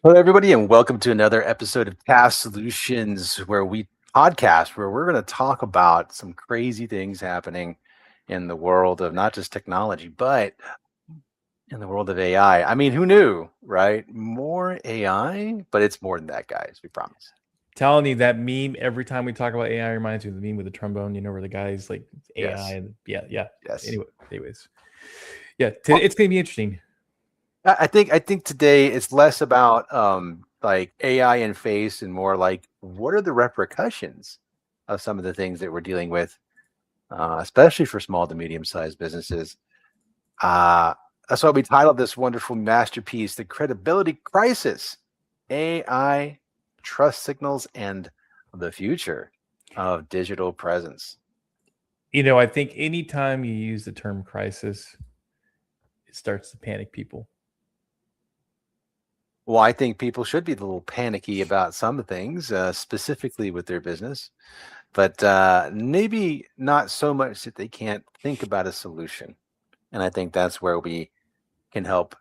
Hello, everybody, and welcome to another episode of Task Solutions, where we're going to talk about some crazy things happening in the world of not just technology, but in the world of AI. I mean, who knew, right? More AI, but it's more than that, guys. We promise. Telling you that meme every time we talk about AI reminds me of the meme with the trombone, where the guy's like AI Yes, and yeah. yes. Anyways, yeah, Well, it's gonna be interesting. I think today it's less about like AI and face and more like what are the repercussions of some of the things that we're dealing with, especially for small to medium sized businesses. Uh, that's why we titled this wonderful masterpiece, The Credibility Crisis: AI, Trust Signals, and the Future of Digital Presence. I think anytime you use the term crisis, it starts to panic people. Well, I think people should be a little panicky about some things, specifically with their business, but maybe not so much that they can't think about a solution. And I think that's where we can help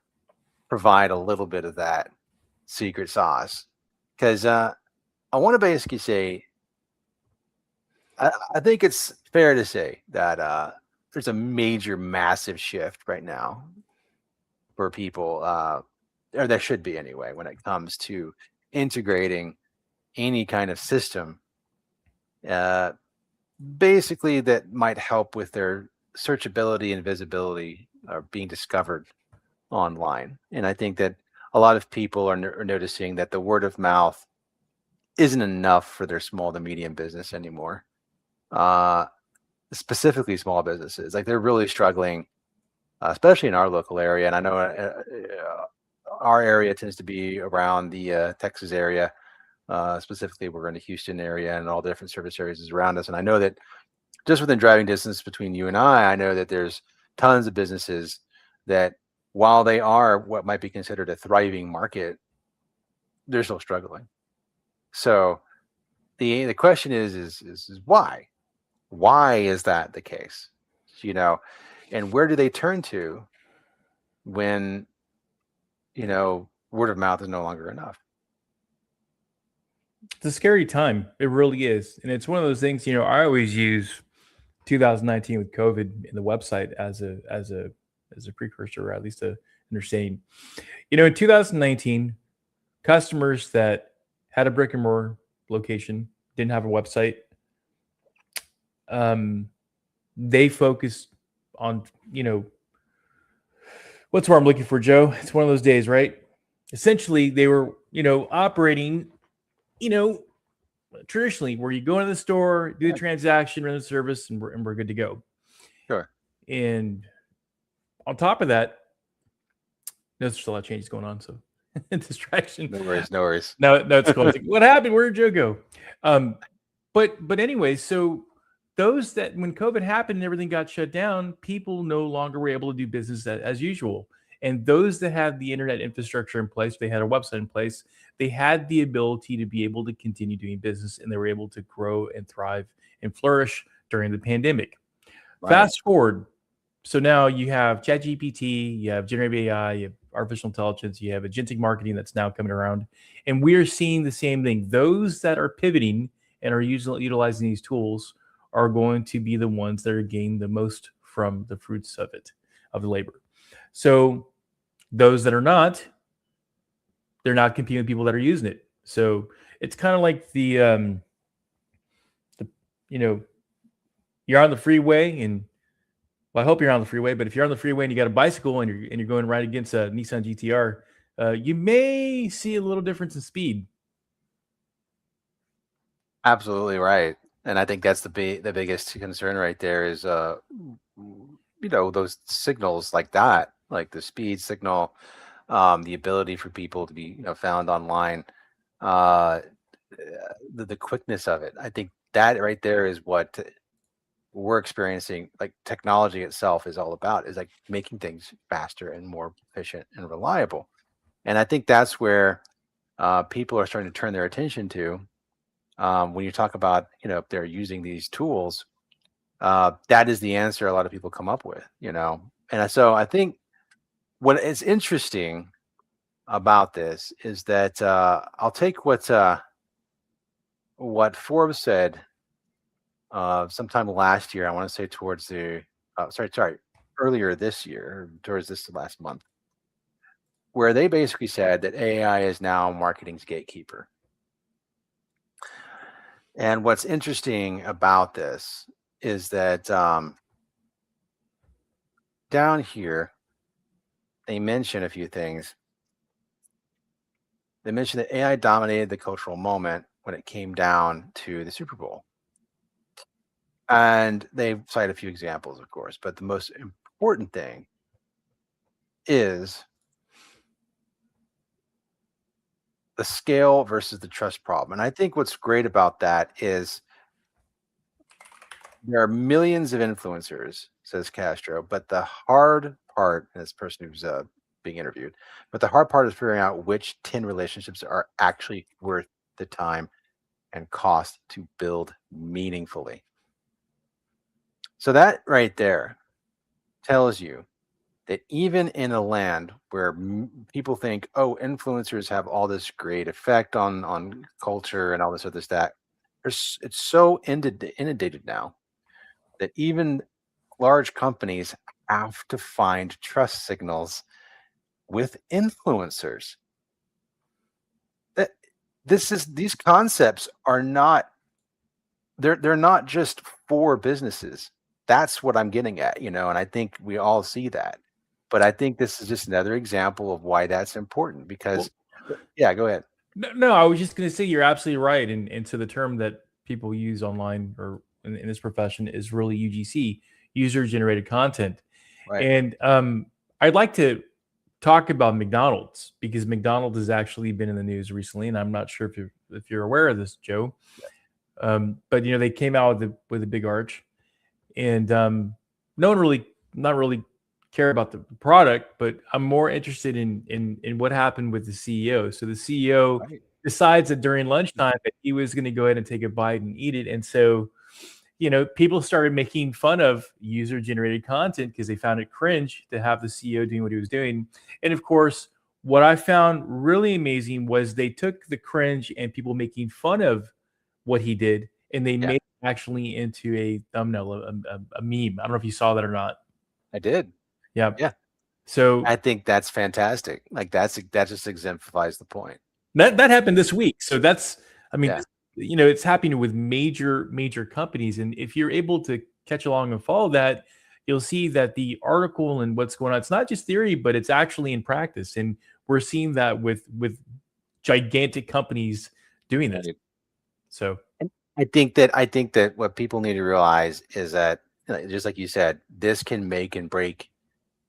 provide a little bit of that secret sauce. Because I want to basically say, I think it's fair to say that there's a major, massive shift right now for people, or there should be anyway, when it comes to integrating any kind of system, uh, basically that might help with their searchability and visibility or being discovered online. And I think that a lot of people are noticing that the word of mouth isn't enough for their small to medium business anymore. Uh, Specifically small businesses, like they're really struggling, especially in our local area. And I know our area tends to be around the Texas area. Specifically, we're in the Houston area and all the different service areas is around us. And I know that just within driving distance between you and I know that there's tons of businesses that, while they are what might be considered a thriving market, they're still struggling. So the question is why? Why is that the case? You know, and where do they turn to when word of mouth is no longer enough? It's a scary time. It really is, and it's one of those things. I always use 2019 with COVID and the website as a precursor, or at least a understanding. In 2019, customers that had a brick and mortar location didn't have a website. Um, they focused on what's what I'm looking for, Joe. It's one of those days, right? Essentially, they were operating you know traditionally, where you go into the store, do the Yeah, transaction, run the service, and we're good to go. sure. And on top of that, there's still a lot of changes going on. So distraction. No worries, no worries. No, it's cool. It's like, what happened? Where did Joe go? Um, but anyway, so those that when COVID happened and everything got shut down, people no longer were able to do business as usual. And those that had the internet infrastructure in place, they had a website in place, they had the ability to be able to continue doing business, and they were able to grow and thrive and flourish during the pandemic. Right. Fast forward, so now you have ChatGPT, you have generative AI, you have artificial intelligence, you have agentic marketing that's now coming around, and we are seeing the same thing. Those that are pivoting and are utilizing these tools are going to be the ones that are gaining the most from the fruits of it, of the labor. So those that are not, they're not competing with people that are using it. So it's kind of like the you know, you're on the freeway and well, I hope you're on the freeway, but if you're on the freeway and you got a bicycle and you're going right against a Nissan GTR, you may see a little difference in speed. Absolutely right. And I think that's the biggest concern right there is those signals like that, like the speed signal, the ability for people to be found online, uh the quickness of it. I think that right there is what we're experiencing, like technology itself is all about, is like making things faster and more efficient and reliable. And I think that's where people are starting to turn their attention to, when you talk about, if they're using these tools, that is the answer a lot of people come up with. And so I think what is interesting about this is that I'll take what Forbes said sometime last year. I want to say towards the sorry, earlier this year, towards this last month, where they basically said that AI is now marketing's gatekeeper. And what's interesting about this is that down here they mention a few things. They mentioned that AI dominated the cultural moment when it came down to the Super Bowl. And they cite a few examples, of course, but the most important thing is the scale versus the trust problem. And I think what's great about that is there are millions of influencers, says Castro, but the hard part, and this person who's being interviewed, but the hard part is figuring out which 10 relationships are actually worth the time and cost to build meaningfully. So that right there tells you that even in a land where people think, oh, influencers have all this great effect on culture and all this other stuff, it's so inundated now that even large companies have to find trust signals with influencers. That these concepts are not they're not just for businesses. That's what I'm getting at, and I think we all see that. But I think this is just another example of why that's important because yeah, go ahead. No, I was just going to say you're absolutely right. And so the term that people use online or in this profession is really UGC, user generated content. Right. And I'd like to talk about McDonald's because McDonald's has actually been in the news recently, and I'm not sure if you're aware of this, Joe. But they came out with a big arch, and no one really, not really care about the product, but I'm more interested in what happened with the CEO. So the CEO Right. decides that during lunchtime that he was going to go ahead and take a bite and eat it, and so people started making fun of user generated content because they found it cringe to have the CEO doing what he was doing. And of course, what I found really amazing was they took the cringe and people making fun of what he did and they Yeah, made it actually into a thumbnail, a meme. I don't know if you saw that or not. I did. Yeah. Yeah. So I think that's fantastic. Like that just exemplifies the point. that happened this week. So that's, I mean, Yeah. it's happening with major companies, and if you're able to catch along and follow that, you'll see that the article and what's going on, it's not just theory, but it's actually in practice, and we're seeing that with gigantic companies doing I this. do. So And I think that what people need to realize is that just like you said, this can make and break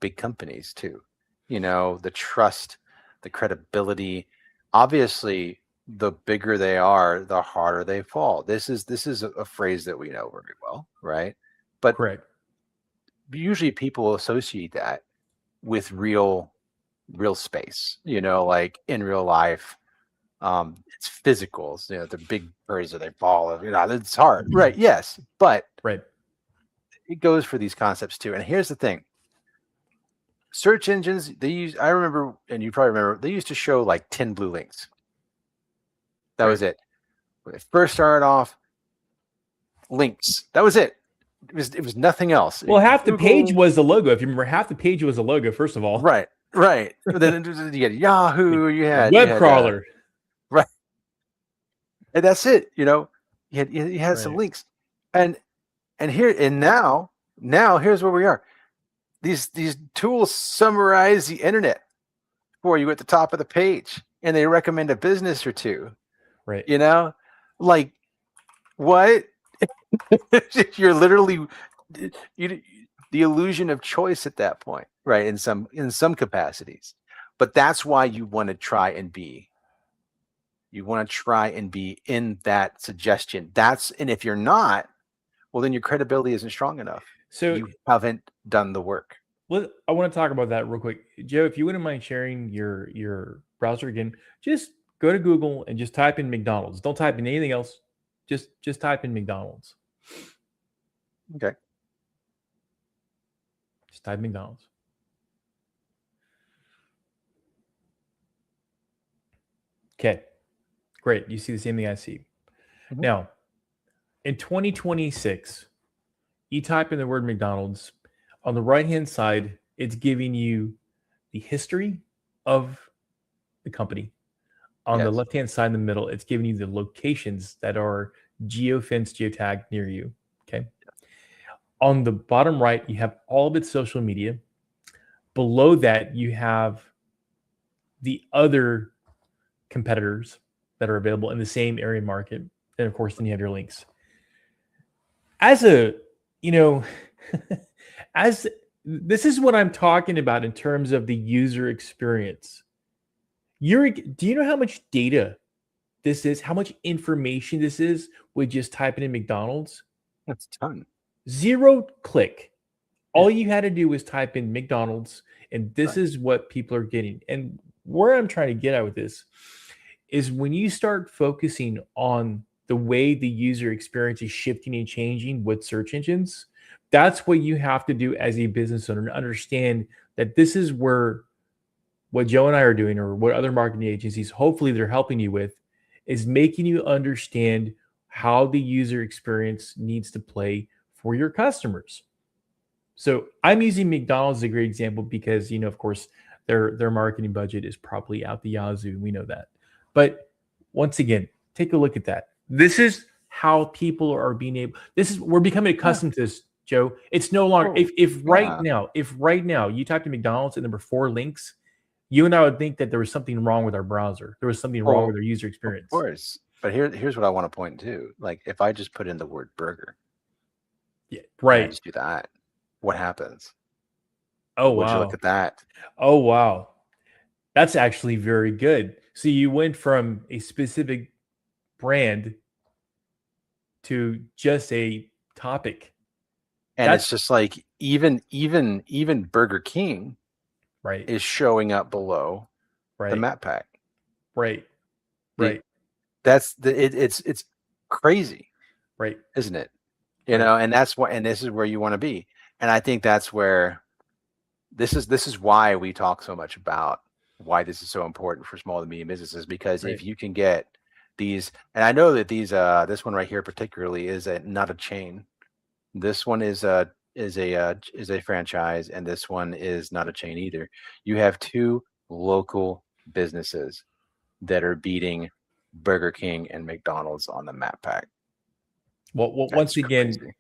big companies too. The trust, the credibility. Obviously, the bigger they are, the harder they fall. This is a phrase that we know very well, right? But correct. usually people associate that with real space, like in real life. It's physical. The big birds that they fall, it's hard. Right. Yes. But Right. it goes for these concepts too. And here's the thing. Search engines, I remember, and you probably remember, they used to show like 10 blue links. That Right. was it. When it first started off, links. That was it. It was nothing else. Well, half the page Google, was the logo. If you remember, half the page was a logo. First of all, right, right. But then you had Yahoo, you web had crawler. right, and that's it. You had some Right. links, and now here's where we are. These tools summarize the internet for you at the top of the page, and they recommend a business or two. Right. Like what? You're literally you the illusion of choice at that point, right? In some capacities, but that's why you want to try and be. You want to try and be in that suggestion. And if you're not, well, then your credibility isn't strong enough. So You haven't done the work. I want to talk about that real quick, Joe. If you wouldn't mind sharing your browser again, just go to Google and just type in McDonald's. Don't type in anything else. Just type in McDonald's. Okay. Just type McDonald's. Okay, great. You see the same thing I see. Mhm. Now, in 2026, you type in the word McDonald's. On the right hand side, it's giving you the history of the company. On the Yes. left hand side in the middle, it's giving you the locations that are geofenced, geotagged near you. Okay. On the bottom right, you have all of its social media. Below that, you have the other competitors that are available in the same area market. And of course, then you have your links. As a, you know, as this is what I'm talking about in terms of the user experience. Do you know how much data this is? How much information this is with just typing in McDonald's? That's a ton. 0 click. Yeah. All you had to do was type in McDonald's, and this Right. is what people are getting. And where I'm trying to get at with this is when you start focusing on the way the user experience is shifting and changing with search engines, that's what you have to do as a business owner to understand that this is where what Joe and I are doing, or what other marketing agencies, hopefully they're helping you with, is making you understand how the user experience needs to play for your customers. So I'm using McDonald's as a great example because, of course, their marketing budget is probably out the yazoo. We know that. But once again, take a look at that. This is how people are being able. We're becoming Yeah. accustomed to this, Joe. It's no longer Well, if yeah. right now you typed in McDonald's and there were 4 links, you and I would think that there was something wrong with our browser. There was something wrong with Well, our user of experience. course. But here's what I want to point to. Like if I just put in the word burger Yeah, and I right. just do that, what happens? Oh Would you look wow. at that? Oh wow. That's actually very good. So you went from a specific brand to just a topic. And That's it's just like even Burger King right, is showing up below the right, map pack. right, The right, that's the it's crazy, right, isn't it? right, And that's what and this is where you want to be. And I think that's where this is why we talk so much about why this is so important for small to medium businesses, because right. if you can get these, and I know that this one right here particularly is not a chain. This one is a franchise, and this one is not a chain either. You have two local businesses that are beating Burger King and McDonald's on the map pack. Once That's again, crazy.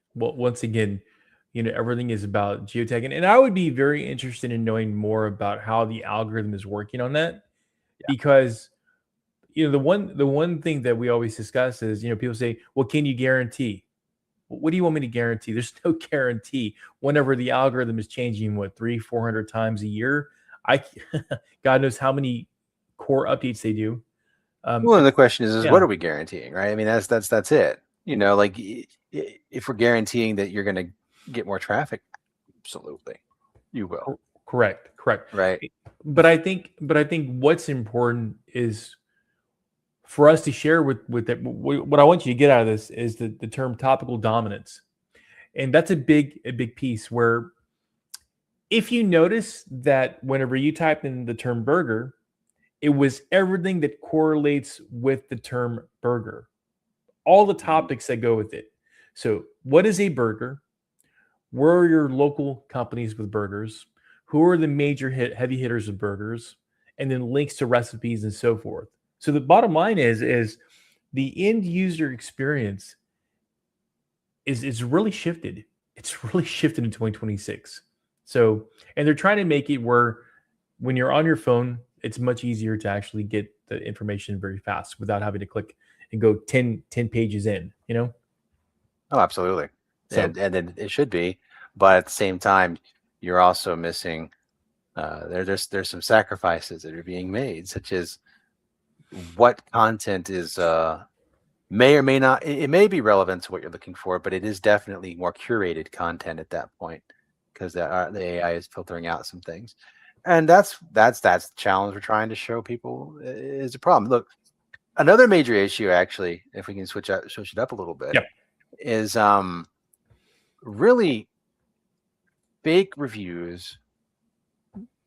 everything is about geotagging, and I would be very interested in knowing more about how the algorithm is working on that, Yeah. because the one thing that we always discuss is, people say, well, can you guarantee? What do you want me to guarantee? There's no guarantee. Whenever the algorithm is changing, what, 300-400 times a year, I God knows how many core updates they do. Well, and the question is what Yeah, are we guaranteeing, right? I mean, that's it. Like if we're guaranteeing that you're going to get more traffic, absolutely, you will, correct. right? But I think what's important is for us to share with that. What I want you to get out of this is the term topical dominance, and that's a big piece where, if you notice that whenever you type in the term burger, it was everything that correlates with the term burger, all the Mhm. topics that go with it. So, what is a burger? Where are your local companies with burgers? Who are the major heavy hitters of burgers? And then links to recipes and so forth. So the bottom line is the end user experience is really shifted. It's really shifted in 2026. So, and they're trying to make it where when you're on your phone, it's much easier to actually get the information very fast without having to click and go ten pages in. Oh, absolutely, So, and then it should be, but at the same time, you're also missing. There's some sacrifices that are being made, such as what content is may or may not. It may be relevant to what you're looking for, but it is definitely more curated content at that point, because the AI is filtering out some things, and that's the challenge we're trying to show people is a problem. Look, another major issue, actually, if we can switch it up a little bit, yeah. is really fake reviews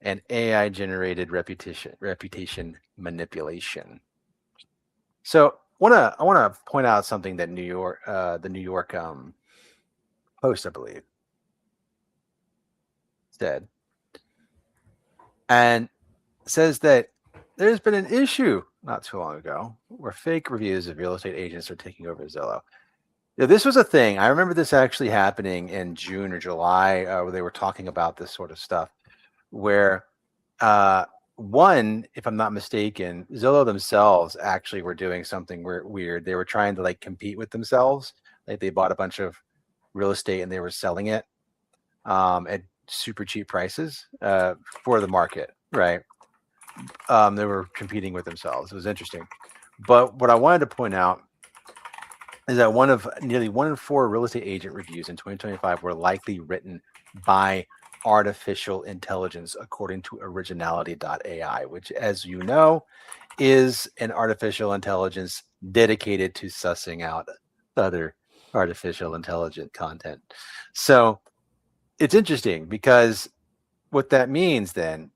and AI generated reputation manipulation. So I want to point out something that the New York Post, I believe, said, and says that there's been an issue not too long ago where fake reviews of real estate agents are taking over Zillow. Yeah, this was a thing. I remember this actually happening in June or July, where they were talking about this sort of stuff. Where uh, one, if I'm not mistaken, Zillow themselves actually were doing something weird. They were trying to like compete with themselves. Like they bought a bunch of real estate and they were selling it at super cheap prices for the market, right? They were competing with themselves. It was interesting. But what I wanted to point out is that nearly 1 in 4 real estate agent reviews in 2025 were likely written by artificial intelligence, according to originality.ai, which, as you know, is an artificial intelligence dedicated to sussing out other artificial intelligent content. So it's interesting because what that means then,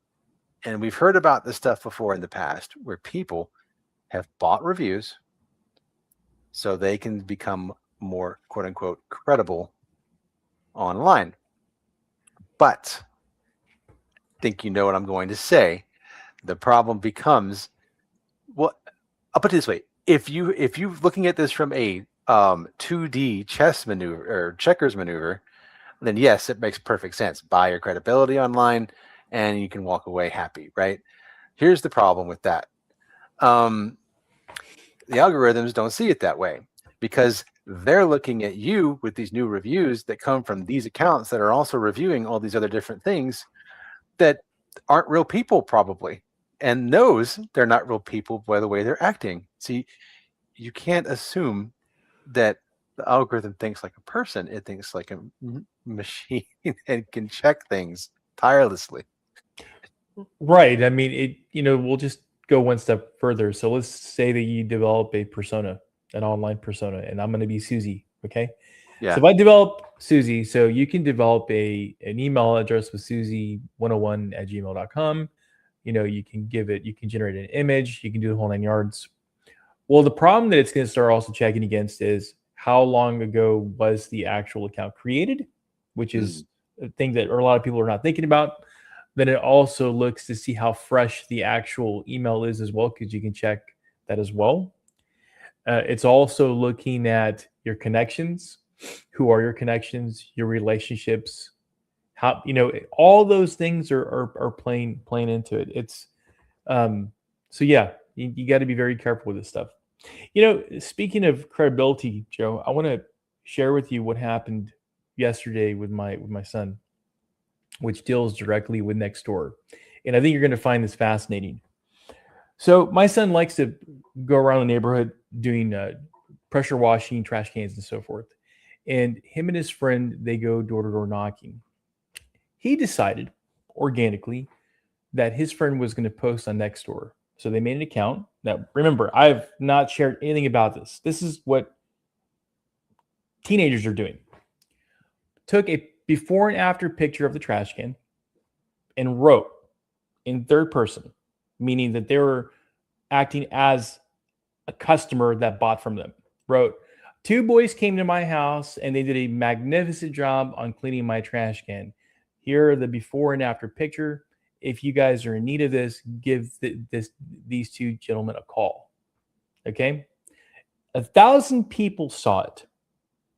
and we've heard about this stuff before in the past, where people have bought reviews so they can become more quote unquote credible online. But I think you know what I'm going to say. The problem becomes, well, I'll put it this way. If you looking at this from a 2D chess maneuver or checkers maneuver, then yes, it makes perfect sense. Buy your credibility online and you can walk away happy, right? Here's the problem with that. The algorithms don't see it that way because they're looking at you with these new reviews that come from these accounts that are also reviewing all these other different things that aren't real people probably, and knows they're not real people by the way they're acting. See, you can't assume that the algorithm thinks like a person. It thinks like a machine and can check things tirelessly. Right. I mean, we'll just go one step further. So let's say that you develop a persona, an online persona, and I'm going to be Susie. Okay. Yeah. So if I develop Susie, so you can develop an email address with Susie101@gmail.com. You can generate an image, you can do the whole 9 yards. Well, the problem that it's going to start also checking against is how long ago was the actual account created, which is a thing that a lot of people are not thinking about. Then it also looks to see how fresh the actual email is as well, because you can check that as well. It's also looking at your connections. Who are your connections, your relationships, how, all those things are playing into it. It's so yeah, you got to be very careful with this stuff. Speaking of credibility, Joe, I want to share with you what happened yesterday with my son, which deals directly with Nextdoor. And I think you're going to find this fascinating. So my son likes to go around the neighborhood doing pressure washing, trash cans, and so forth. And him and his friend, they go door to door knocking. He decided organically that his friend was going to post on Nextdoor. So they made an account. Now, remember, I've not shared anything about this. This is what teenagers are doing. Took a before and after picture of the trash can and wrote in third person, meaning that they were acting as a customer that bought from them. Wrote, 2 boys came to my house and they did a magnificent job on cleaning my trash can. Here are the before and after picture. If you guys are in need of this, give these 2 gentlemen a call. Okay. 1,000 people saw it.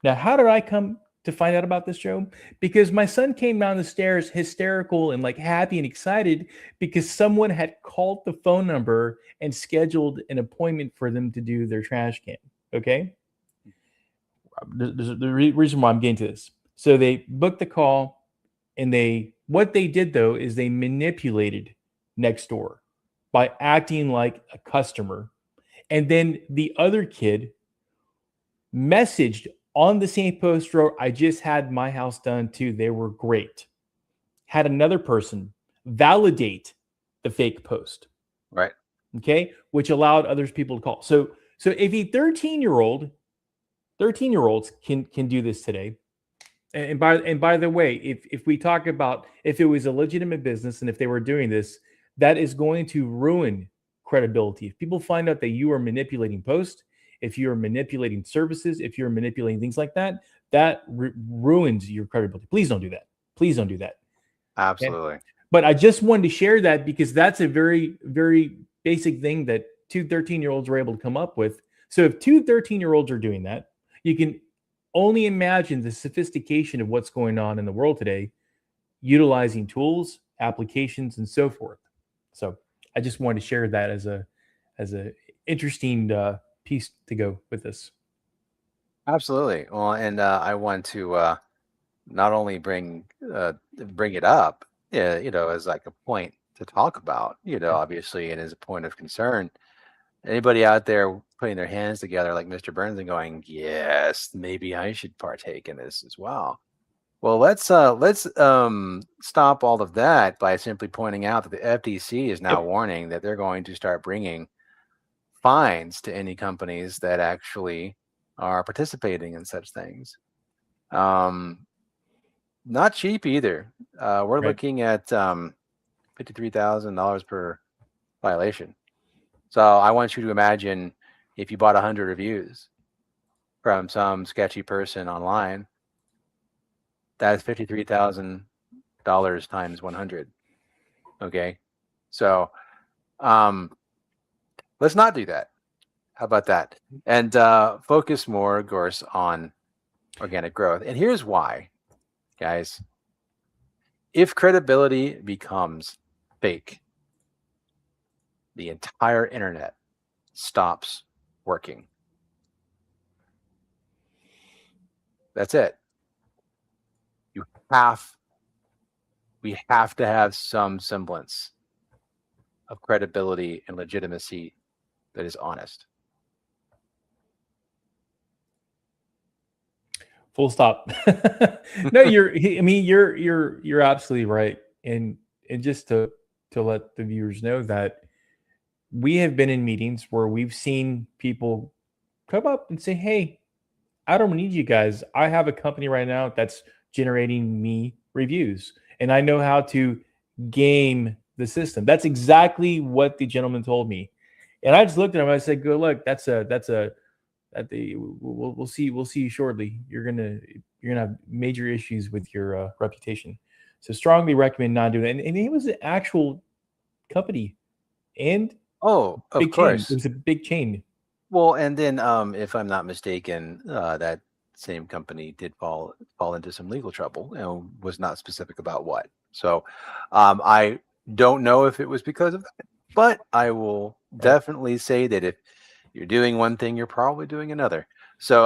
Now, how did I come to find out about this, Joe? Because my son came down the stairs hysterical and like happy and excited because someone had called the phone number and scheduled an appointment for them to do their trash can. Okay. There's the reason why I'm getting to this. So they booked the call, and what they did though is they manipulated Nextdoor by acting like a customer. And then the other kid messaged on the same post, wrote, I just had my house done too. They were great. Had another person validate the fake post. Right. Okay. Which allowed other people to call. So if a 13-year-olds can do this today. And by the way, if we talk about if it was a legitimate business and if they were doing this, that is going to ruin credibility. If people find out that you are manipulating posts, if you're manipulating services, if you're manipulating things like that, that ruins your credibility. Please don't do that. Please don't do that. Okay? Absolutely. But I just wanted to share that because that's a very, very basic thing that two 13-year-olds were able to come up with. So if two 13-year-olds are doing that, you can only imagine the sophistication of what's going on in the world today, utilizing tools, applications, and so forth. So I just wanted to share that as a interesting piece to go with this. Absolutely. Well, and I want to not only bring it up, as like a point to talk about, obviously, and as a point of concern. Anybody out there putting their hands together like Mr. Burns and going, yes, maybe I should partake in this as well. Well, let's stop all of that by simply pointing out that the FTC is now warning that they're going to start bringing fines to any companies that actually are participating in such things. Not cheap either. We're Right. looking at $53,000 per violation. So I want you to imagine if you bought 100 reviews from some sketchy person online, that's $53,000 times 100. Okay, so let's not do that. How about that? And focus more, of course, on organic growth. And here's why, guys. If credibility becomes fake, the entire internet stops working. That's it. We have to have some semblance of credibility and legitimacy that is honest. Full stop. No, you're absolutely right. And just to let the viewers know that we have been in meetings where we've seen people come up and say, "Hey, I don't need you guys. I have a company right now that's generating me reviews, and I know how to game the system." That's exactly what the gentleman told me. And I just looked at him. I said, "Good luck. That's a we'll see you shortly. You're gonna have major issues with your reputation. So strongly recommend not doing it." And it was an actual company and Oh, of big chain. It course. was a big chain. Well, and then if I'm not mistaken, that same company did fall into some legal trouble and was not specific about what. So I don't know if it was because of that, but I will definitely say that if you're doing one thing, you're probably doing another. So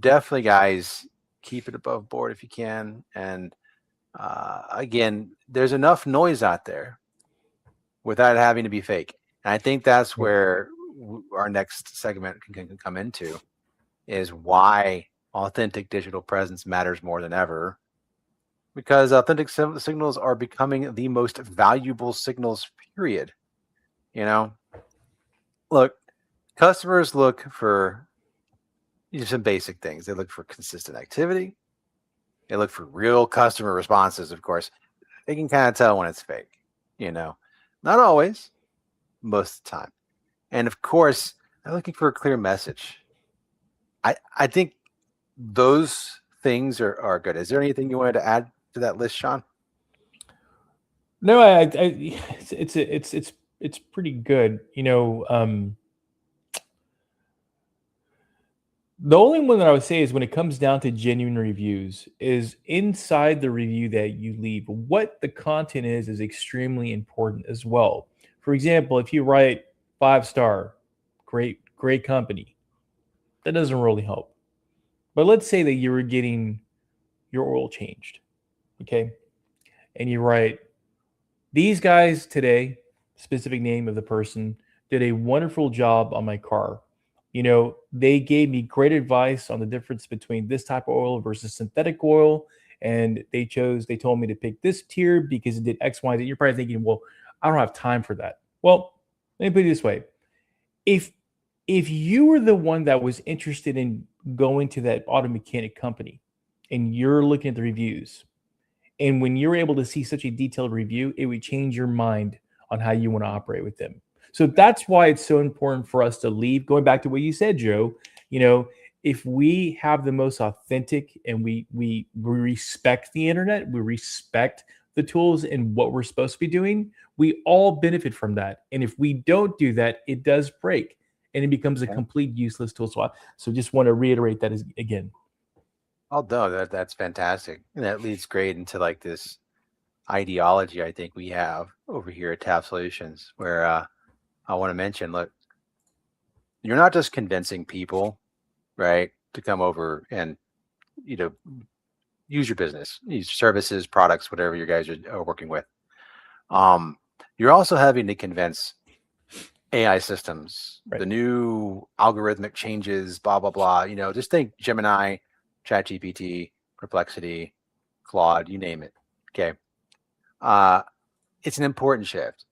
definitely, guys, keep it above board if you can. And again, there's enough noise out there without having to be fake. And I think that's where our next segment can come into, is why authentic digital presence matters more than ever. Because authentic signals are becoming the most valuable signals, period. Look, customers look for some basic things. They look for consistent activity. They look for real customer responses, of course. They can kind of tell when it's fake, not always, most of the time. And of course, they're looking for a clear message. I think those things are good. Is there anything you wanted to add to that list, Sean? No, it's pretty good. The only one that I would say is when it comes down to genuine reviews is inside the review that you leave, what the content is extremely important as well. For example, if you write 5-star, great company, that doesn't really help. But let's say that you were getting your oil changed, okay? And you write, "These guys today," specific name of the person, "did a wonderful job on my car. They gave me great advice on the difference between this type of oil versus synthetic oil. And they told me to pick this tier because it did X, Y, Z." You're probably thinking, well, I don't have time for that. Well, let me put it this way. If you were the one that was interested in going to that auto mechanic company and you're looking at the reviews, and when you're able to see such a detailed review, it would change your mind on how you want to operate with them. So that's why it's so important for us to leave. Going back to what you said, Joe, you know, if we have the most authentic and we respect the internet, we respect the tools and what we're supposed to be doing, we all benefit from that. And if we don't do that, it does break and it becomes a Yeah. complete useless tool. So just want to reiterate that again. Oh no, that's fantastic. And that leads great into like this ideology I think we have over here at Tap Solutions, where I want to mention, look, you're not just convincing people, right, to come over and you know use your business, use services, products, whatever you guys are working with. You're also having to convince AI systems, Right. the new algorithmic changes, blah blah blah. Just think Gemini, ChatGPT, Perplexity, Claude, you name it. Okay, uh, it's an important shift,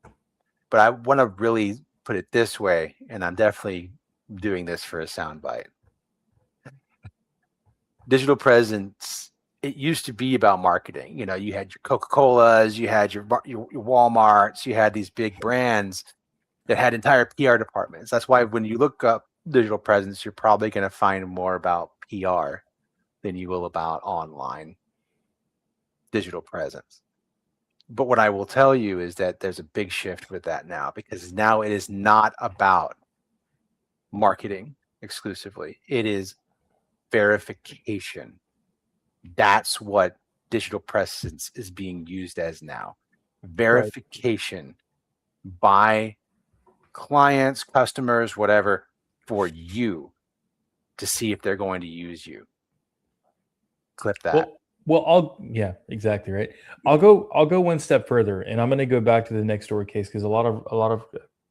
but I want to really put it this way, and I'm definitely doing this for a soundbite. Digital presence, it used to be about marketing. You had your Coca-Colas, you had your Walmarts, you had these big brands that had entire PR departments. That's why when you look up digital presence, you're probably going to find more about PR than you will about online digital presence. But what I will tell you is that there's a big shift with that now, because now it is not about marketing exclusively. It is verification. That's what digital presence is being used as now. Right. Verification by clients, customers, whatever, for you to see if they're going to use you. Clip that. Yeah, exactly right. I'll go one step further, and I'm going to go back to the next door case because a lot of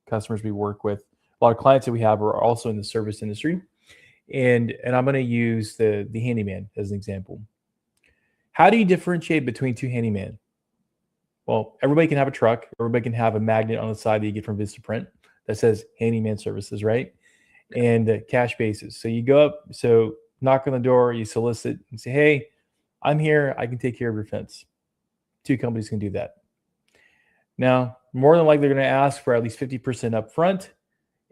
customers we work with, a lot of clients that we have are also in the service industry, and I'm going to use the handyman as an example. How do you differentiate between two handyman? Well, everybody can have a truck. Everybody can have a magnet on the side that you get from Vistaprint that says handyman services, right? And cash basis. So you go up, so knock on the door, you solicit and say, hey, I'm here. I can take care of your fence. Two companies can do that. Now, more than likely, they're going to ask for at least 50% up front,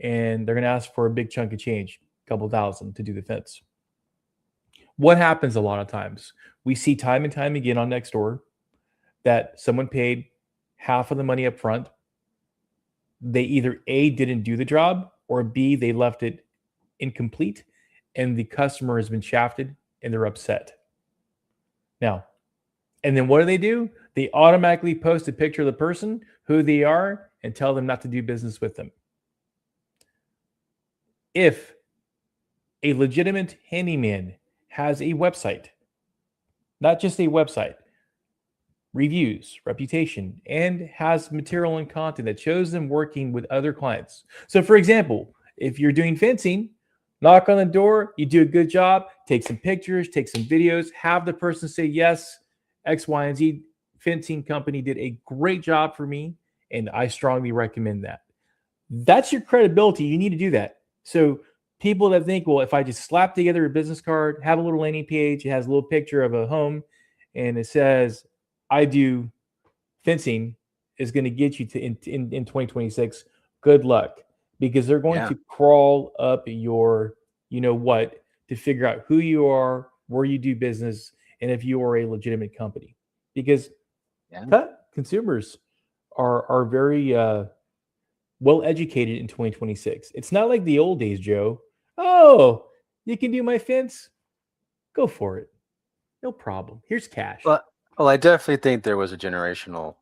and they're going to ask for a big chunk of change, a couple thousand to do the fence. What happens a lot of times? We see time and time again on Nextdoor that someone paid half of the money up front. They either A, didn't do the job, or B, they left it incomplete, and the customer has been shafted and they're upset. Now, and then what do? They automatically post a picture of the person, who they are, and tell them not to do business with them. If a legitimate handyman has a website, not just a website, reviews, reputation, and has material and content that shows them working with other clients. So, for example, if you're doing fencing, knock on the door, you do a good job, take some pictures, take some videos, have the person say, yes, X, Y, and Z fencing company did a great job for me, and I strongly recommend that. That's your credibility. You need to do that. So, people that think, well, if I just slap together a business card, have a little landing page, it has a little picture of a home, and it says, I do fencing, is going to get you to in 2026. Good luck, because they're going Yeah. to crawl up your, what, to figure out who you are, where you do business, and if you are a legitimate company. Because Yeah. consumers are very well educated in 2026. It's not like the old days, Joe. Oh, you can do my fence? Go for it. No problem. Here's cash. Well, I definitely think there was a generational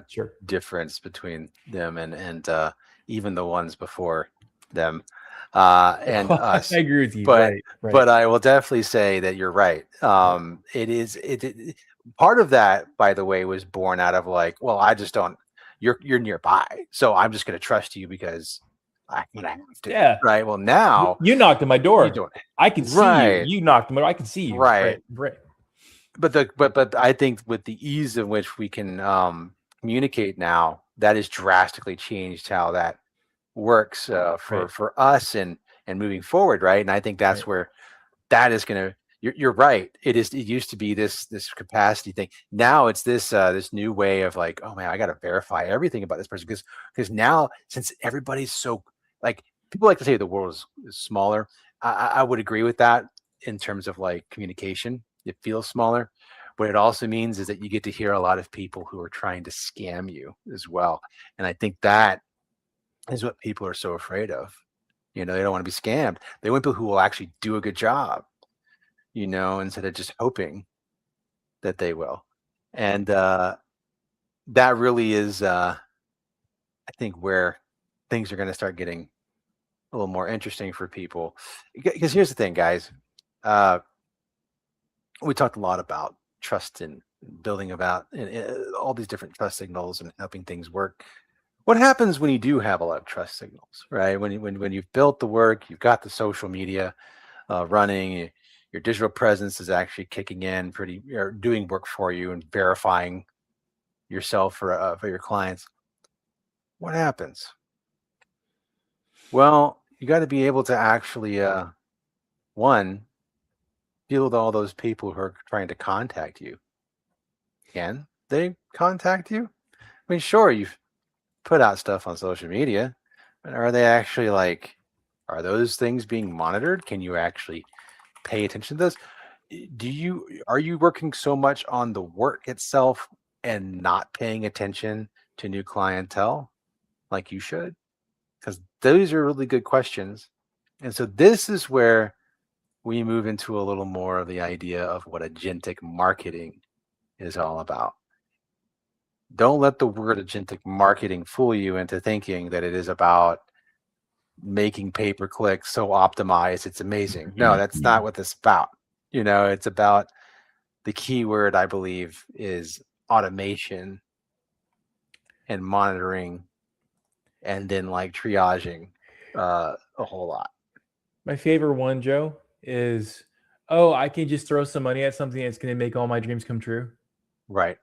Sure. difference between them and even the ones before them and I us. agree with you. But Right. Right. but I will definitely say that you're right. It part of that, by the way, was born out of like, well, I just don't. You're nearby, so I'm just going to trust you because I have to. Yeah. Right. Well, now You knocked on my you door. don't. I can see you. Right. You knocked on my door. I can see you. Right. Right. Right. But I think with the ease in which we can communicate now, that has drastically changed how that works Right. for us and moving forward, right? And I think that's Right. where that is going to you're right. It used to be this capacity thing. Now it's this new way of like, oh man, I got to verify everything about this person because now since everybody's so like people like to say the world is smaller. I would agree with that in terms of like communication. It feels smaller. What it also means is that you get to hear a lot of people who are trying to scam you as well. And I think that is what people are so afraid of. They don't want to be scammed. They want people who will actually do a good job, instead of just hoping that they will. And that really is, I think, where things are going to start getting a little more interesting for people. Because here's the thing, guys. Uh, we talked a lot about trust and building about all these different trust signals and helping things work. What happens when you do have a lot of trust signals, right? When you've built the work, you've got the social media running, your digital presence is actually kicking in pretty or doing work for you and verifying yourself for your clients. What happens? Well, you got to be able to actually one deal with all those people who are trying to contact you. Can they contact you? I mean, sure, you've put out stuff on social media, but are they actually are those things being monitored? Can you actually pay attention to those? Are you working so much on the work itself and not paying attention to new clientele like you should? Because those are really good questions. And so this is where we move into a little more of the idea of what agentic marketing is all about. Don't let the word agentic marketing fool you into thinking that it is about making pay-per-click so optimized it's amazing. No, that's not what this is about. It's about the key word, I believe, is automation and monitoring and then triaging a whole lot. My favorite one, Joe, is, oh, I can just throw some money at something that's going to make all my dreams come true. Right.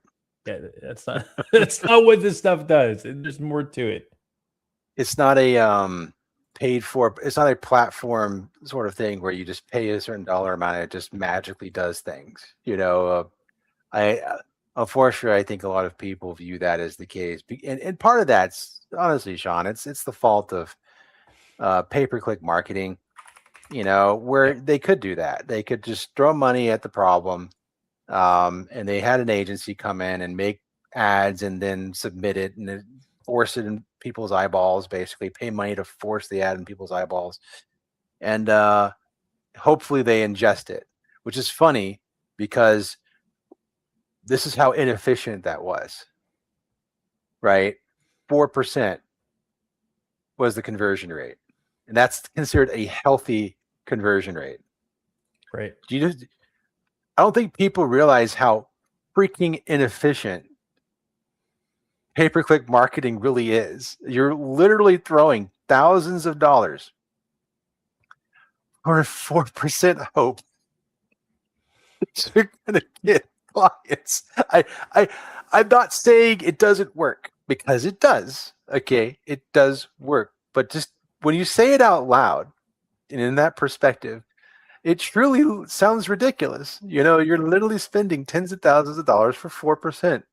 Yeah, that's not that's not what this stuff does. There's more to it. It's not a it's not a platform sort of thing where you just pay a certain dollar amount and it just magically does things. I unfortunately I think a lot of people view that as the case, and part of that's honestly, Sean, it's the fault of pay-per-click marketing. Where they could do that, they could just throw money at the problem, and they had an agency come in and make ads and then submit it and then force it in people's eyeballs, basically pay money to force the ad in people's eyeballs, and hopefully they ingest it, which is funny because this is how inefficient that was, right? 4% was the conversion rate, and that's considered a healthy conversion rate. Right. I don't think people realize how freaking inefficient pay-per-click marketing really is. You're literally throwing thousands of dollars for a 4% hope that you're gonna get clients. I'm not saying it doesn't work, because it does. Okay, it does work. But just when you say it out loud and in that perspective, it truly sounds ridiculous. You're literally spending tens of thousands of dollars for 4%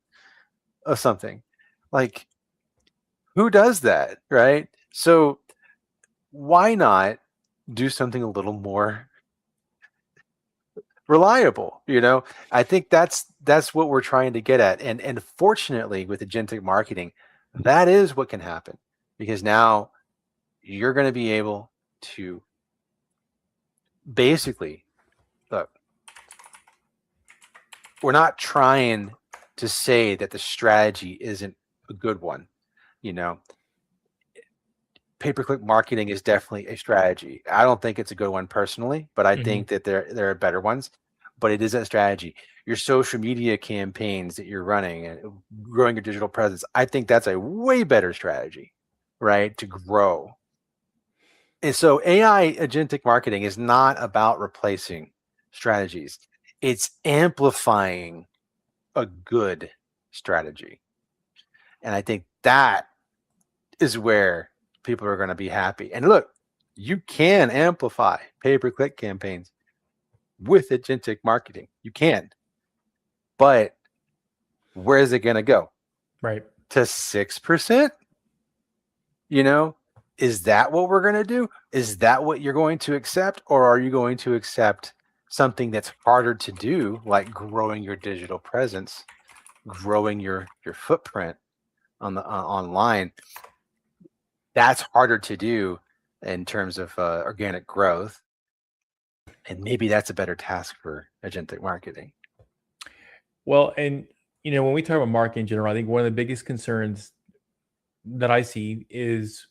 of something. Like, who does that, right? So why not do something a little more reliable? I think that's what we're trying to get at. And fortunately, with agentic marketing, that is what can happen, because now you're going to be able to basically look. We're not trying to say that the strategy isn't a good one. Pay-per-click marketing is definitely a strategy. I don't think it's a good one personally, but I think that there are better ones. But it is a strategy. Your social media campaigns that you're running and growing your digital presence, I think that's a way better strategy, right? To grow. And so AI agentic marketing is not about replacing strategies. It's amplifying a good strategy. And I think that is where people are going to be happy. And look, you can amplify pay-per-click campaigns with agentic marketing. You can. But where is it going to go? Right. To 6%? Is that what we're going to do? Is that what you're going to accept? Or are you going to accept something that's harder to do, like growing your digital presence, growing your footprint on the online? That's harder to do in terms of organic growth. And maybe that's a better task for agentic marketing. Well, and when we talk about marketing in general, I think one of the biggest concerns that I see is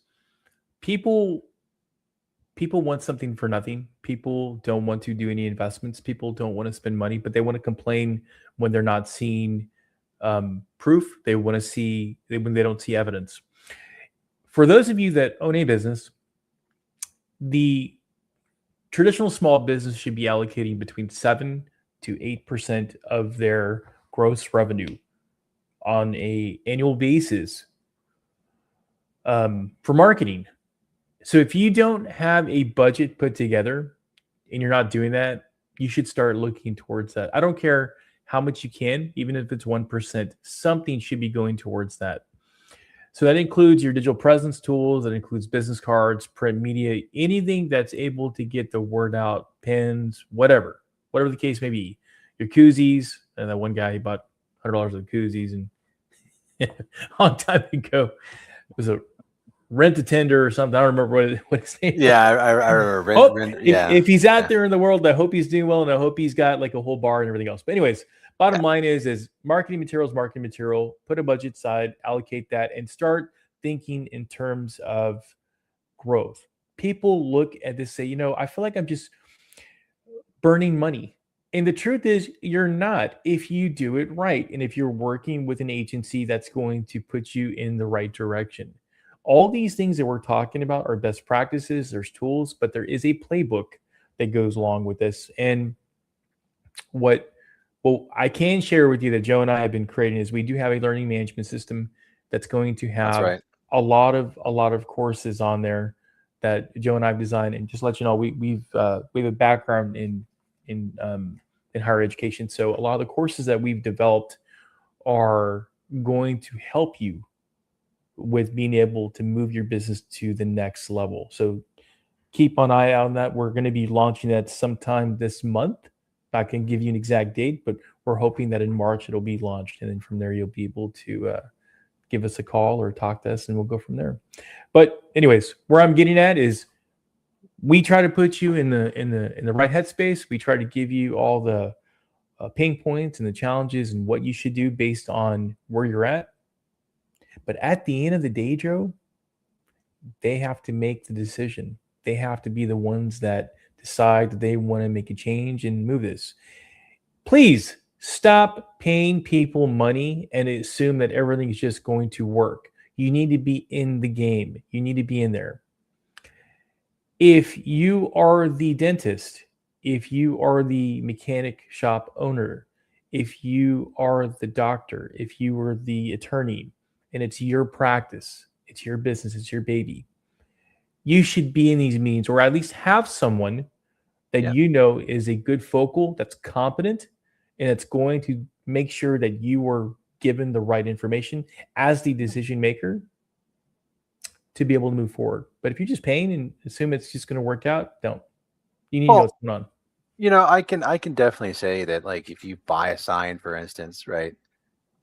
people want something for nothing. People don't want to do any investments. People don't want to spend money, but they want to complain when they're not seeing proof. They want to see when they don't see evidence. For those of you that own a business, the traditional small business should be allocating between 7 to 8% of their gross revenue on a annual basis for marketing. So if you don't have a budget put together and you're not doing that, you should start looking towards that. I don't care how much you can, even if it's 1%, something should be going towards that. So that includes your digital presence tools, that includes business cards, print media, anything that's able to get the word out, pins, whatever the case may be. Your koozies, and that one guy, he bought $100 of koozies and a long time ago. It was a rent a tender or something. I don't remember what his name was. Yeah, I remember. If he's out there in the world, I hope he's doing well, and I hope he's got like a whole bar and everything else. But anyways, bottom line is marketing material. Put a budget aside, allocate that, and start thinking in terms of growth. People look at this, say, I feel like I'm just burning money. And the truth is, you're not if you do it right. And if you're working with an agency that's going to put you in the right direction. All these things that we're talking about are best practices, there's tools, but there is a playbook that goes along with this. And what I can share with you that Joe and I have been creating is we do have a learning management system that's going to have a lot of courses on there that Joe and I've designed. And just let you know, we have a background in higher education, so a lot of the courses that we've developed are going to help you with being able to move your business to the next level. So keep an eye out on that. We're going to be launching that sometime this month. I can give you an exact date, but we're hoping that in March it'll be launched, and then from there you'll be able to give us a call or talk to us, and we'll go from there. But anyways, where I'm getting at is we try to put you in the right headspace. We try to give you all the pain points and the challenges and what you should do based on where you're at. But at the end of the day, Joe, they have to make the decision. They have to be the ones that decide that they want to make a change and move this. Please stop paying people money and assume that everything is just going to work. You need to be in the game. You need to be in there. If you are the dentist, if you are the mechanic shop owner, if you are the doctor, if you are the attorney, and it's your practice, it's your business, it's your baby, you should be in these meetings, or at least have someone that is a good focal, that's competent, and it's going to make sure that you are given the right information as the decision maker to be able to move forward. But if you're just paying and assume it's just going to work out, don't. You need to know what's going on. I can definitely say that, like, if you buy a sign, for instance, right,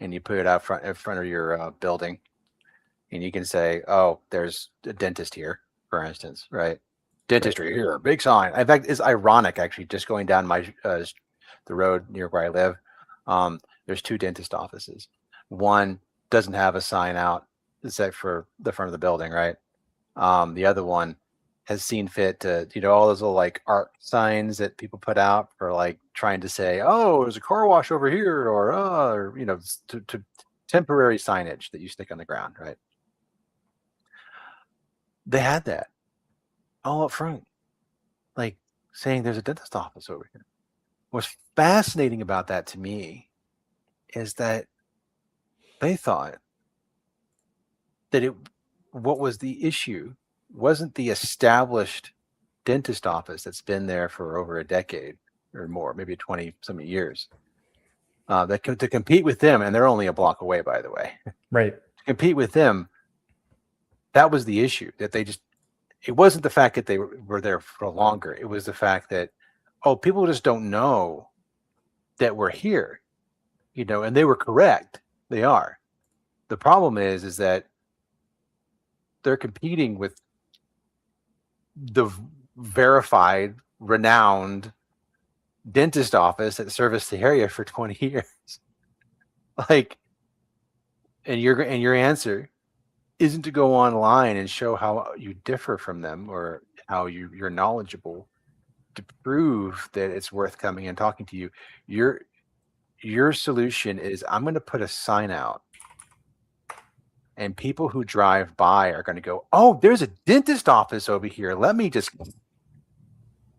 and you put it out in front of your building, and you can say, "Oh, there's a dentist here," for instance, right? Dentistry here, big sign. In fact, it's ironic, actually, just going down the road near where I live. There's 2 dentist offices. One doesn't have a sign out except for the front of the building, right? The other one has seen fit to, all those little like art signs that people put out for like trying to say, "Oh, there's a car wash over here," or to temporary signage that you stick on the ground, right? They had that all up front, like saying there's a dentist office over here. What's fascinating about that to me is that they thought that what was the issue wasn't the established dentist office that's been there for over a decade. or more, maybe 20 some years. To compete with them, and they're only a block away, by the way. Right. To compete with them, that was the issue. That it wasn't the fact that they were there for longer. It was the fact that, people just don't know that we're here, and they were correct. They are. The problem is that they're competing with the verified, renowned dentist office that serviced the area for 20 years. And your answer isn't to go online and show how you differ from them or how you're knowledgeable to prove that it's worth coming and talking to you. Your solution is, I'm going to put a sign out, and people who drive by are going to go, oh, there's a dentist office over here. Let me just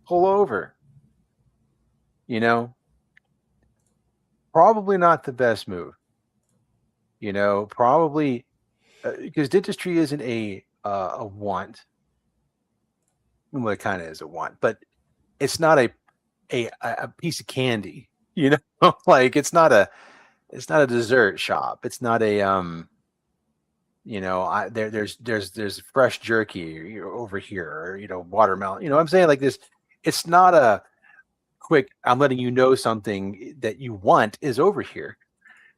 pull over. Probably not the best move. Probably because dentistry isn't a want. Well, it kind of is a want, but it's not a piece of candy. Like it's not a dessert shop. It's not a there's fresh jerky over here, or watermelon. I'm saying, like this. It's not a quick, I'm letting you know something that you want is over here,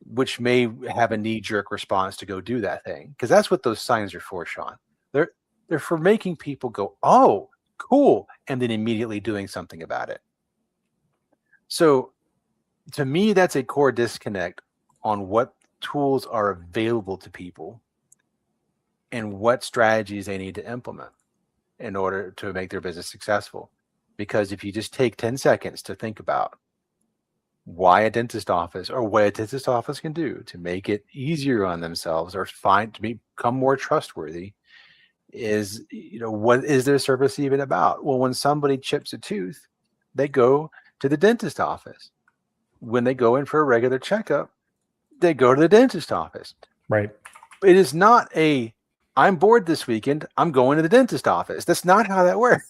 which may have a knee-jerk response to go do that thing, because that's what those signs are for, Sean. They're for making people go, oh, cool, and then immediately doing something about it. So to me, that's a core disconnect on what tools are available to people and what strategies they need to implement in order to make their business successful. Because if you just take 10 seconds to think about why a dentist office, or what a dentist office can do to make it easier on themselves or to become more trustworthy, is, what is their service even about? Well, when somebody chips a tooth, they go to the dentist office. When they go in for a regular checkup, they go to the dentist office. Right. It is not I'm bored this weekend, I'm going to the dentist office. That's not how that works.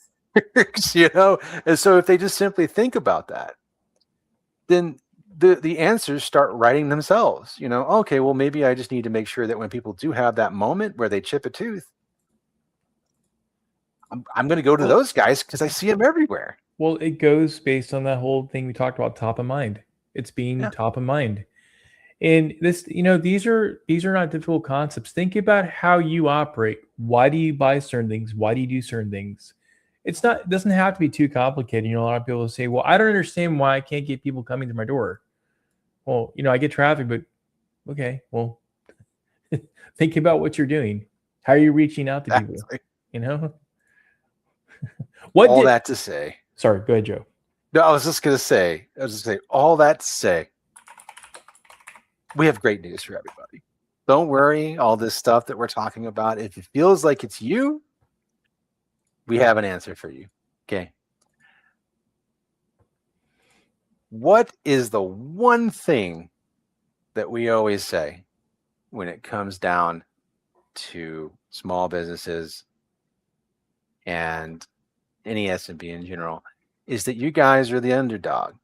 And so if they just simply think about that, then the answers start writing themselves. Okay, well, maybe I just need to make sure that when people do have that moment where they chip a tooth, I'm going to go to those guys because I see them everywhere. Well, it goes based on that whole thing we talked about, top of mind. It's being top of mind. And this, these are not difficult concepts. Think about how you operate. Why do you buy certain things? Why do you do certain things? It doesn't have to be too complicated. A lot of people say, well, I don't understand why I can't get people coming to my door. Well, I get traffic, but okay, well, think about what you're doing. How are you reaching out to people? That to say. Sorry, go ahead, Joe. No, I was just going to say, all that to say, we have great news for everybody. Don't worry, all this stuff that we're talking about, if it feels like it's you, we have an answer for you. Okay. What is the one thing that we always say when it comes down to small businesses and any SMB in general, is that you guys are the underdog.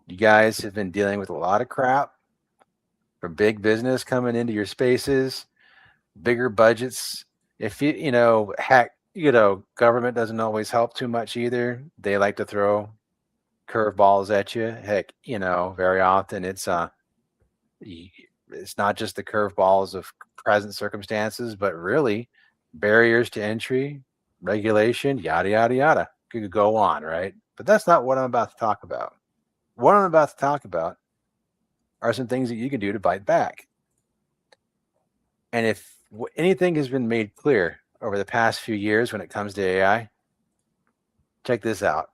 You guys have been dealing with a lot of crap from big business coming into your spaces, bigger budgets. If government doesn't always help too much either. They like to throw curveballs at you. Heck, very often it's not just the curveballs of present circumstances, but really barriers to entry, regulation, yada, yada, yada. Could go on, right? But that's not what I'm about to talk about. What I'm about to talk about are some things that you can do to bite back. And if anything has been made clear over the past few years when it comes to AI, check this out.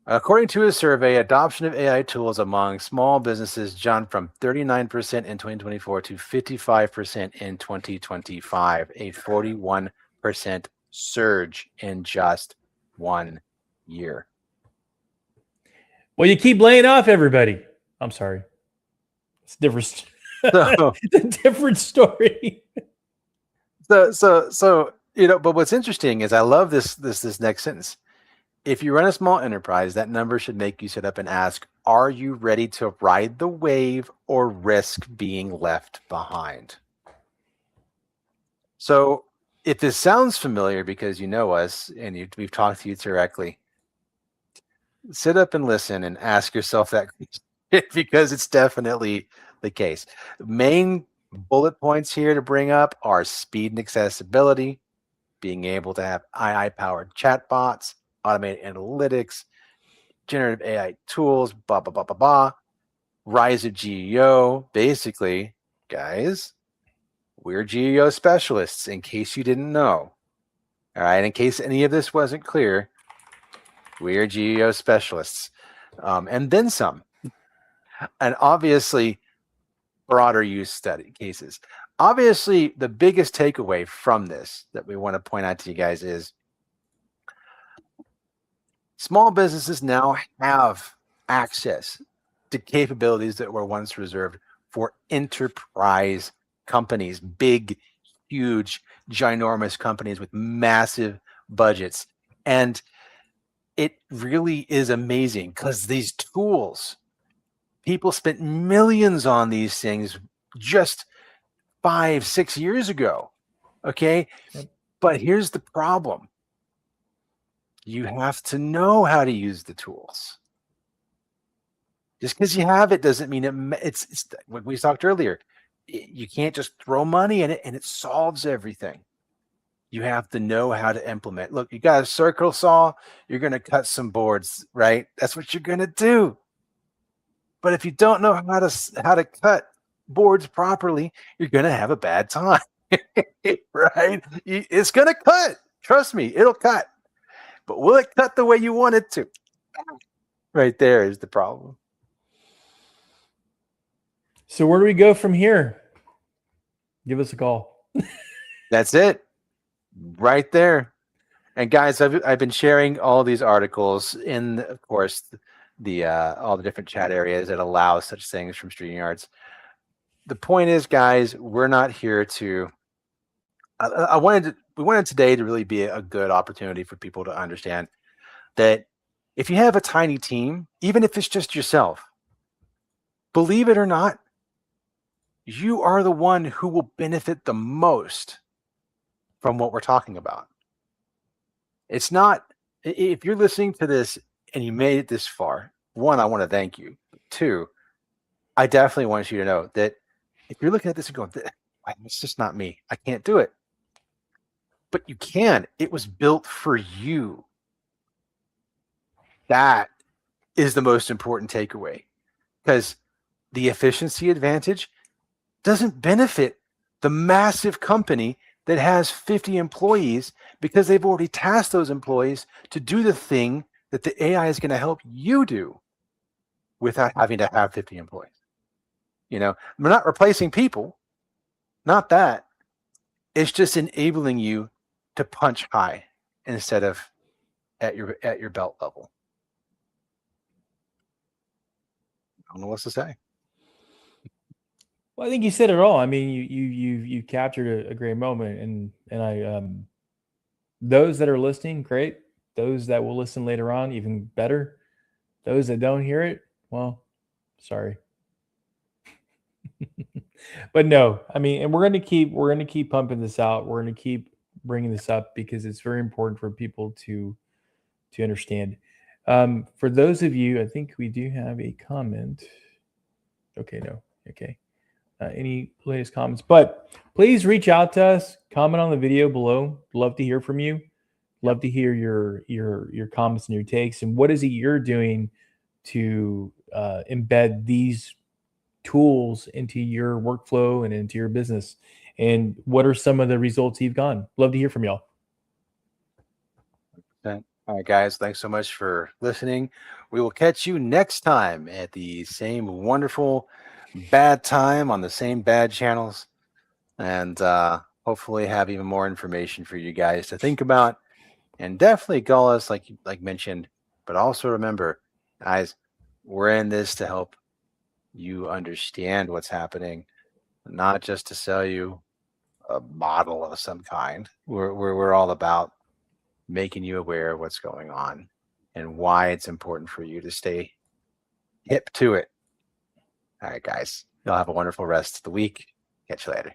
According to a survey, adoption of AI tools among small businesses jumped from 39% in 2024 to 55% in 2025, a 41% surge in just 1 year. Well, you keep laying off everybody. I'm sorry. It's different. It's a different story. So but what's interesting is I love this next sentence. If you run a small enterprise, that number should make you sit up and ask, are you ready to ride the wave or risk being left behind? So if this sounds familiar because you know us and we've talked to you directly, sit up and listen and ask yourself that question because it's definitely the case. Main bullet points here to bring up are speed and accessibility, being able to have AI-powered chatbots, automated analytics, generative AI tools, blah, blah, blah, blah, blah. Rise of GEO. Basically, guys, we're GEO specialists in case you didn't know. All right, in case any of this wasn't clear, we are GEO specialists. And then some. And obviously, broader use study cases. Obviously, the biggest takeaway from this that we want to point out to you guys is small businesses now have access to capabilities that were once reserved for enterprise companies, big, huge, ginormous companies with massive budgets. And it really is amazing because these tools, people spent millions on these things just 5-6 years ago. Okay. Yep. But here's the problem. You have to know how to use the tools. Just because you have it doesn't mean it's what we talked earlier. You can't just throw money in it and it solves everything. You have to know how to implement. Look, you got a circle saw, you're going to cut some boards, right? That's what you're going to do. But if you don't know how to cut boards properly, you're going to have a bad time. Right? It's going to cut. Trust me, it'll cut. But will it cut the way you want it to? Right there is the problem. So where do we go from here? Give us a call. That's it. Right there. And guys, I've been sharing all these articles in, of course, the all the different chat areas that allow such things from StreamYards. The point is, guys, we're not here to. We wanted today to really be a good opportunity for people to understand that if you have a tiny team, even if it's just yourself, believe it or not, you are the one who will benefit the most from what we're talking about. It's not, if you're listening to this and you made it this far, one, I want to thank you. Two, I definitely want you to know that if you're looking at this and going, it's just not me, I can't do it. But you can. It was built for you. That is the most important takeaway, because the efficiency advantage doesn't benefit the massive company that has 50 employees because they've already tasked those employees to do the thing that the AI is going to help you do without having to have 50 employees. You know, we're not replacing people, not that. It's just enabling you to punch high instead of at your belt level. I don't know what to say. Well, I think you said it all. I mean, you captured a great moment, and I those that are listening, great. Those that will listen later on, even better. Those that don't hear it, well, sorry. But no, I mean, and we're going to keep pumping this out. We're going to keep bringing this up because it's very important for people to understand. For those of you, I think we do have a comment. Okay, no, okay. Any latest comments? But please reach out to us. Comment on the video below. Love to hear from you. Love to hear your comments and your takes. And what is it you're doing to embed these tools into your workflow and into your business? And what are some of the results you've gotten? Love to hear from y'all. All right, guys, thanks so much for listening. We will catch you next time at the same wonderful bad time on the same bad channels, and hopefully have even more information for you guys to think about. And definitely call us, like mentioned, but also remember, guys, we're in this to help you understand what's happening, not just to sell you a model of some kind. We're all about making you aware of what's going on and why it's important for you to stay hip to it. All right, guys, y'all have a wonderful rest of the week. Catch you later.